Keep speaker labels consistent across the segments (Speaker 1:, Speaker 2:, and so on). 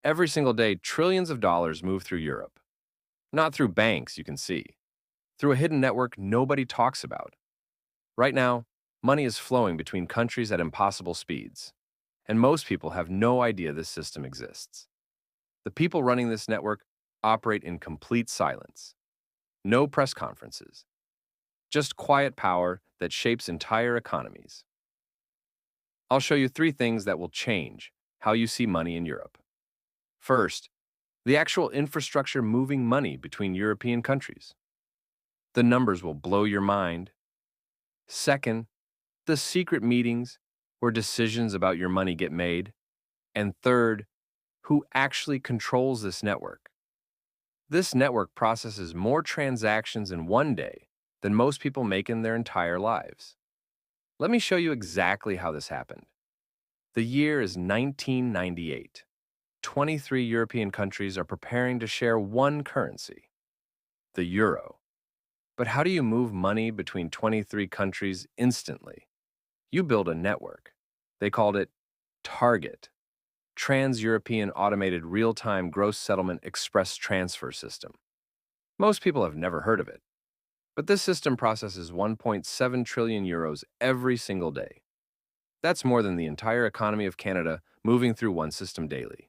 Speaker 1: Every single day, trillions of dollars move through Europe. Not through banks, you can see. Through a hidden network nobody talks about. Right now, money is flowing between countries at impossible speeds. And most people have no idea this system exists. The people running this network operate in complete silence. No press conferences. Just quiet power that shapes entire economies. I'll show you three things that will change how you see money in Europe. First, the actual infrastructure moving money between European countries. The numbers will blow your mind. Second, the secret meetings where decisions about your money get made. And third, who actually controls this network. This network processes more transactions in one day than most people make in their entire lives. Let me show you exactly how this happened. The year is 1998. 23 European countries are preparing to share one currency, the euro. But how do you move money between 23 countries instantly? You build a network. They called it Target, Trans-European Automated Real-Time Gross Settlement Express Transfer System. Most people have never heard of it. But this system processes 1.7 trillion euros every single day. That's more than the entire economy of Canada moving through one system daily.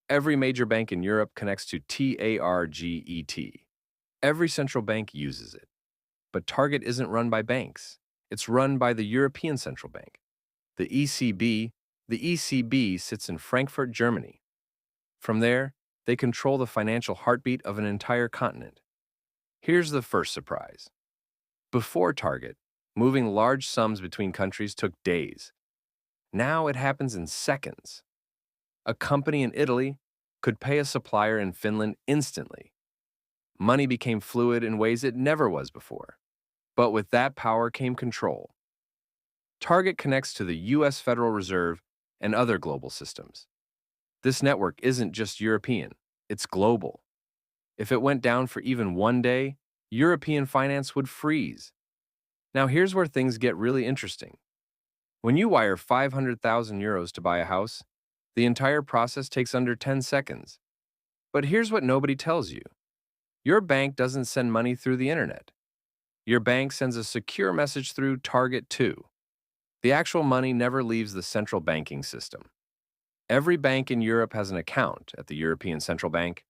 Speaker 1: Every major bank in Europe connects to TARGET. Every central bank uses it. But Target isn't run by banks. It's run by the European Central Bank, the ECB. The ECB sits in Frankfurt, Germany. From there, they control the financial heartbeat of an entire continent. Here's the first surprise. Before Target, moving large sums between countries took days. Now it happens in seconds. A company in Italy could pay a supplier in Finland instantly. Money became fluid in ways it never was before. But with that power came control. Target connects to the US Federal Reserve and other global systems. This network isn't just European, it's global. If it went down for even one day, European finance would freeze. Now here's where things get really interesting. When you wire 500,000 euros to buy a house, the entire process takes under 10 seconds. But here's what nobody tells you. Your bank doesn't send money through the internet. Your bank sends a secure message through Target 2. The actual money never leaves the central banking system. Every bank in Europe has an account at the European Central Bank.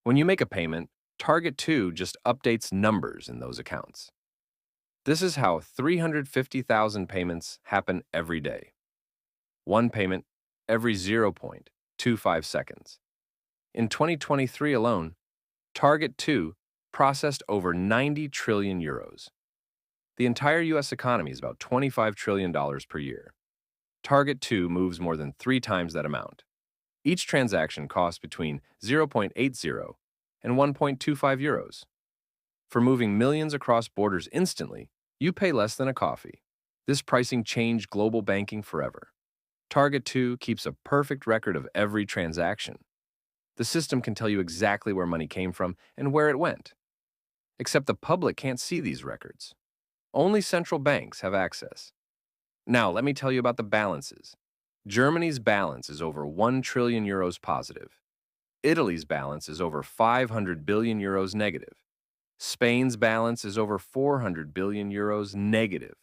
Speaker 1: When you make a payment, Target 2 just updates numbers in those accounts. This is how 350,000 payments happen every day. One payment every 0.25 seconds. In 2023 alone, Target 2 processed over 90 trillion euros. The entire US economy is about $25 trillion per year. Target 2 moves more than 3 times that amount. Each transaction costs between 0.80 and 1.25 euros. For moving millions across borders instantly, you pay less than a coffee. This pricing changed global banking forever. Target 2 keeps a perfect record of every transaction. The system can tell you exactly where money came from and where it went. Except the public can't see these records. Only central banks have access. Now, let me tell you about the balances. Germany's balance is over 1 trillion euros positive. Italy's balance is over 500 billion euros negative. Spain's balance is over 400 billion euros negative.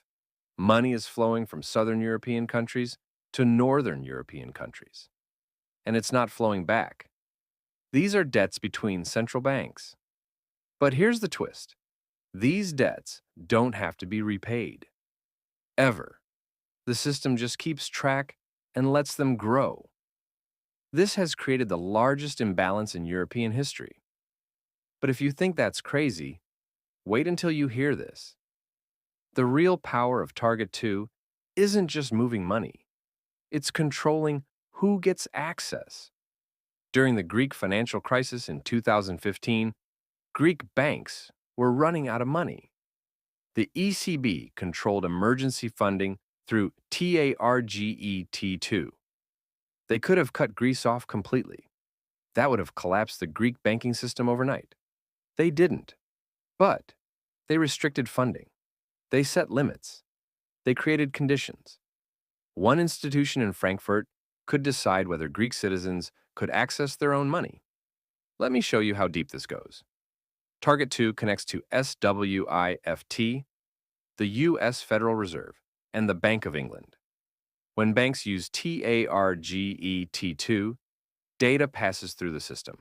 Speaker 1: Money is flowing from southern European countries to northern European countries. And it's not flowing back. These are debts between central banks. But here's the twist. These debts don't have to be repaid. Ever. The system just keeps track and lets them grow. This has created the largest imbalance in European history. But if you think that's crazy, wait until you hear this. The real power of Target 2 isn't just moving money. It's controlling who gets access. During the Greek financial crisis in 2015, Greek banks were running out of money. The ECB controlled emergency funding through TARGET2. They could have cut Greece off completely. That would have collapsed the Greek banking system overnight. They didn't. But they restricted funding. They set limits. They created conditions. One institution in Frankfurt could decide whether Greek citizens could access their own money. Let me show you how deep this goes. Target 2 connects to SWIFT, the U.S. Federal Reserve, and the Bank of England. When banks use TARGET2, data passes through the system.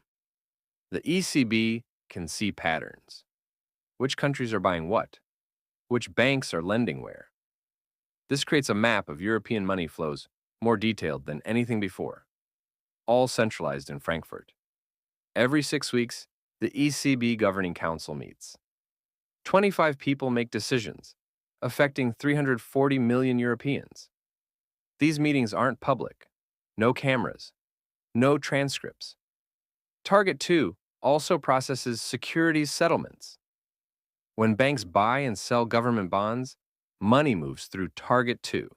Speaker 1: The ECB can see patterns. Which countries are buying what? Which banks are lending where? This creates a map of European money flows more detailed than anything before, all centralized in Frankfurt. Every 6 weeks, the ECB Governing Council meets. 25 people make decisions, affecting 340 million Europeans. These meetings aren't public. No cameras. No transcripts. Target 2 also processes securities settlements. When banks buy and sell government bonds, money moves through Target 2.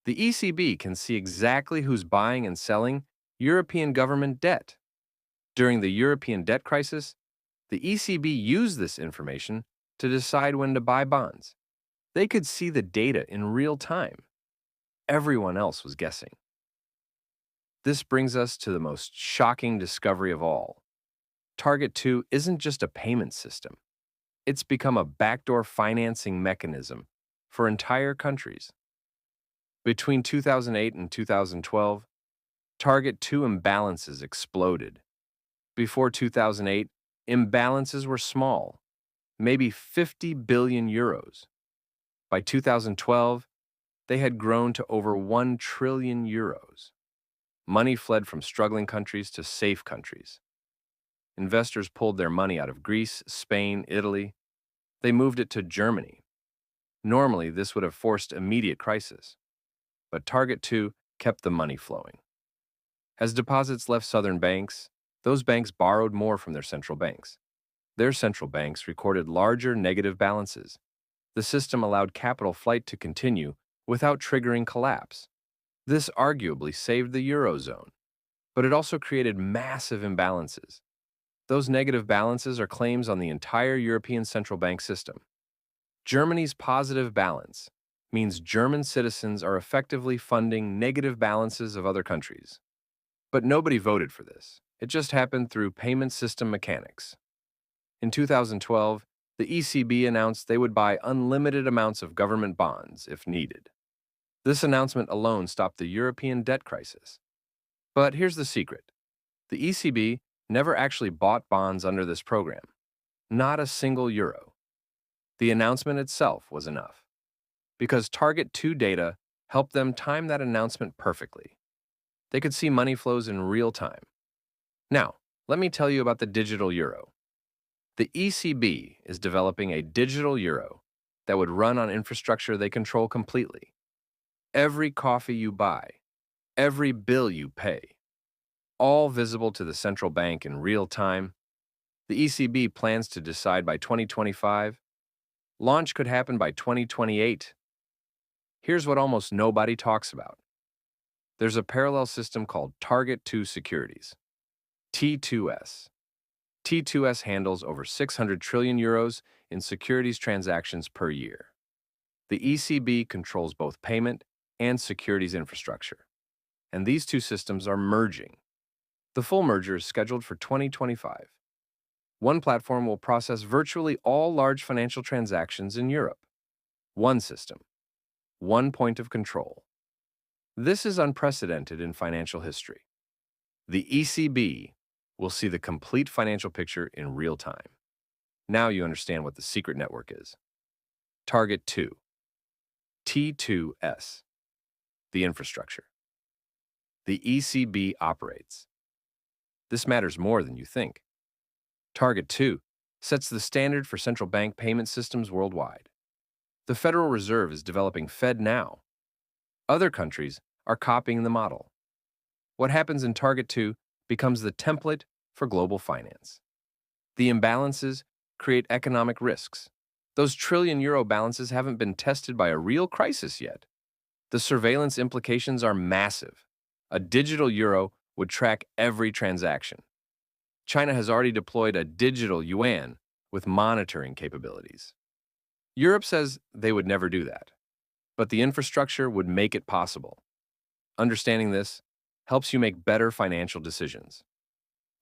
Speaker 1: The ECB can see exactly who's buying and selling European government debt. During the European debt crisis, the ECB used this information to decide when to buy bonds. They could see the data in real time. Everyone else was guessing. This brings us to the most shocking discovery of all. Target 2 isn't just a payment system. It's become a backdoor financing mechanism for entire countries. Between 2008 and 2012, Target 2 imbalances exploded. Before 2008, imbalances were small, maybe 50 billion euros. By 2012, they had grown to over 1 trillion euros. Money fled from struggling countries to safe countries. Investors pulled their money out of Greece, Spain, Italy. They moved it to Germany. Normally, this would have forced immediate crisis. But Target 2 kept the money flowing. As deposits left southern banks, those banks borrowed more from their central banks. Their central banks recorded larger negative balances. The system allowed capital flight to continue without triggering collapse. This arguably saved the Eurozone, but it also created massive imbalances. Those negative balances are claims on the entire European central bank system. Germany's positive balance means German citizens are effectively funding negative balances of other countries. But nobody voted for this. It just happened through payment system mechanics. In 2012, the ECB announced they would buy unlimited amounts of government bonds if needed. This announcement alone stopped the European debt crisis. But here's the secret. The ECB never actually bought bonds under this program. Not a single euro. The announcement itself was enough, because Target 2 data helped them time that announcement perfectly. They could see money flows in real time. Now, let me tell you about the digital euro. The ECB is developing a digital euro that would run on infrastructure they control completely. Every coffee you buy, every bill you pay, all visible to the central bank in real time. The ECB plans to decide by 2025. Launch could happen by 2028. Here's what almost nobody talks about. There's a parallel system called Target 2 Securities, T2S. T2S handles over 600 trillion euros in securities transactions per year. The ECB controls both payment and securities infrastructure, and these two systems are merging. The full merger is scheduled for 2025. One platform will process virtually all large financial transactions in Europe. One system. One point of control. This is unprecedented in financial history. The ECB will see the complete financial picture in real time. Now you understand what the secret network is. Target 2. T2S. The infrastructure. The ECB operates. This matters more than you think. Target 2 sets the standard for central bank payment systems worldwide. The Federal Reserve is developing FedNow. Other countries are copying the model. What happens in Target 2 becomes the template for global finance. The imbalances create economic risks. Those trillion euro balances haven't been tested by a real crisis yet. The surveillance implications are massive. A digital euro would track every transaction. China has already deployed a digital yuan with monitoring capabilities. Europe says they would never do that, but the infrastructure would make it possible. Understanding this helps you make better financial decisions.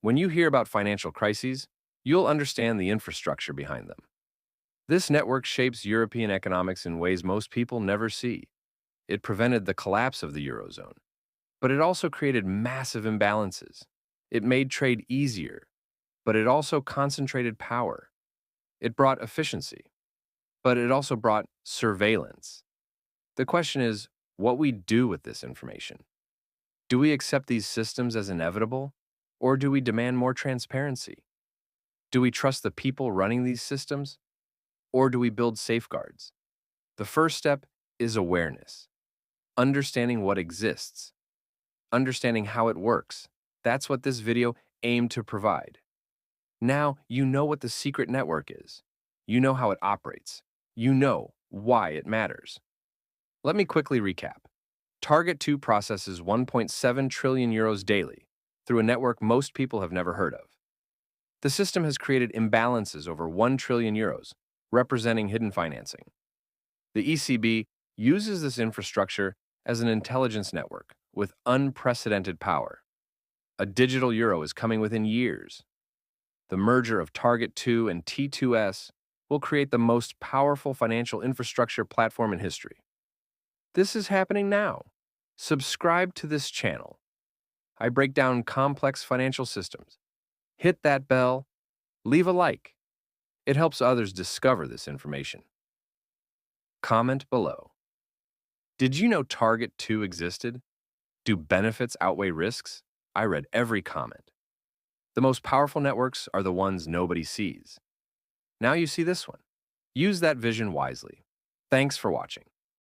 Speaker 1: When you hear about financial crises, you'll understand the infrastructure behind them. This network shapes European economics in ways most people never see. It prevented the collapse of the Eurozone, but it also created massive imbalances. It made trade easier, but it also concentrated power. It brought efficiency, but it also brought surveillance. The question is what we do with this information. Do we accept these systems as inevitable, or do we demand more transparency? Do we trust the people running these systems, or do we build safeguards? The first step is awareness, understanding what exists, understanding how it works. That's what this video aimed to provide. Now you know what the secret network is. You know how it operates. You know why it matters. Let me quickly recap. Target 2 processes 1.7 trillion euros daily through a network most people have never heard of. The system has created imbalances over 1 trillion euros, representing hidden financing. The ECB uses this infrastructure as an intelligence network with unprecedented power. A digital euro is coming within years. The merger of Target 2 and T2S will create the most powerful financial infrastructure platform in history. This is happening now. Subscribe to this channel. I break down complex financial systems. Hit that bell. Leave a like. It helps others discover this information. Comment below. Did you know Target 2 existed? Do benefits outweigh risks? I read every comment. The most powerful networks are the ones nobody sees. Now you see this one. Use that vision wisely. Thanks for watching.